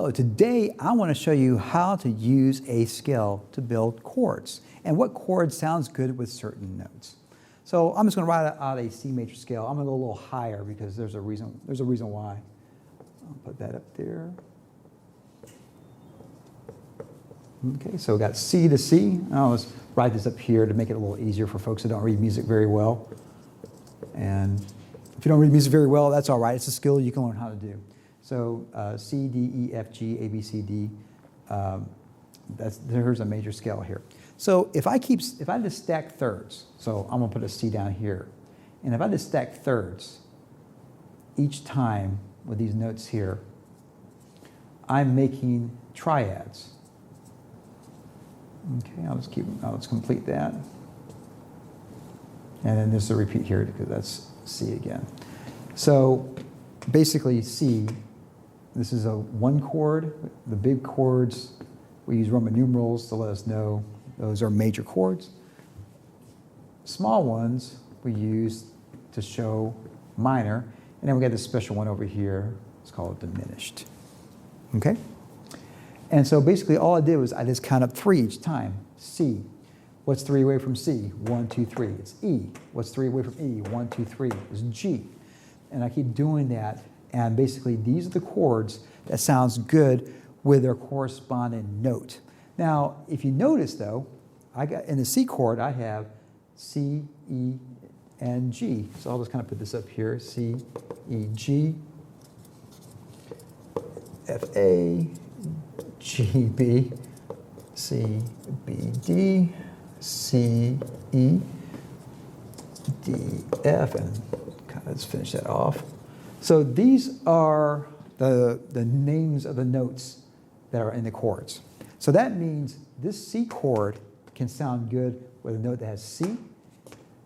So today I want to show you how to use a scale to build chords and what chord sounds good with certain notes. So I'm just going to write out a C major scale. I'm going to go a little higher because there's a reason why. I'll put that up there. Okay, so we got C to C. I'll just write this up here to make it a little easier for folks who don't read music very well. And if you don't read music very well, that's all right. It's a skill you can learn how to do. So C, D, E, F, G, A, B, C, D. There's a major scale here. So if I just stack thirds, so I'm going to put a C down here, and if I just stack thirds each time with these notes here, I'm making triads. Okay, let's complete that. And then this will repeat here because that's C again. So basically C, this is a one chord. The big chords, we use Roman numerals to let us know those are major chords. Small ones we use to show minor. And then we got this special one over here. It's called diminished. Okay? And so basically all I did was I just count up 3 each time. C. What's 3 away from C? 1, 2, 3. It's E. What's 3 away from E? 1, 2, 3. It's G. And I keep doing that. And basically these are the chords that sounds good with their corresponding note. Now, if you notice though, in the C chord I have C, E, and G. So I'll just kind of put this up here. C, E, G, F, A, G, B, C, B, D, C, E, D, F, and kind of let's finish that off. So these are the names of the notes that are in the chords. So that means this C chord can sound good with a note that has C,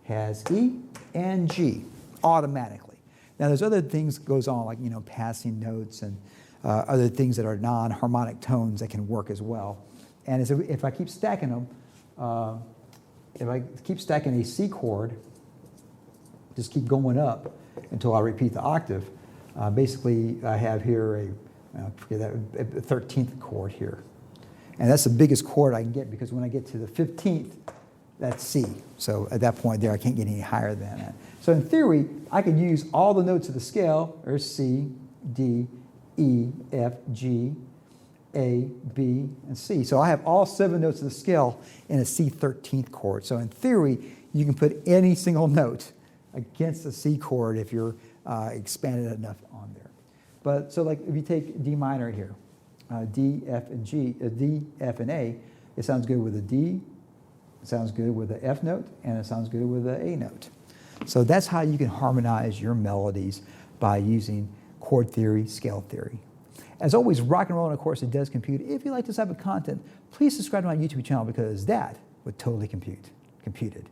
has E, and G automatically. Now there's other things that goes on, like passing notes and other things that are non-harmonic tones that can work as well. And if I keep stacking them, if I keep stacking a C chord, just keep going up until I repeat the octave. Basically, I have here a 13th chord here. And that's the biggest chord I can get because when I get to the 15th, that's C. So at that point there, I can't get any higher than that. So in theory, I could use all the notes of the scale. There's C, D, E, F, G, A, B, and C. So I have all 7 notes of the scale in a C 13th chord. So in theory, you can put any single note against a C chord if you're expanded enough on there. But so like if you take D minor here, D, F, and G, D, F, and A, it sounds good with a D, it sounds good with the F note, and it sounds good with the A note. So that's how you can harmonize your melodies by using chord theory, scale theory. As always, rock and roll, and of course, it does compute. If you like this type of content, please subscribe to my YouTube channel because that would totally computed.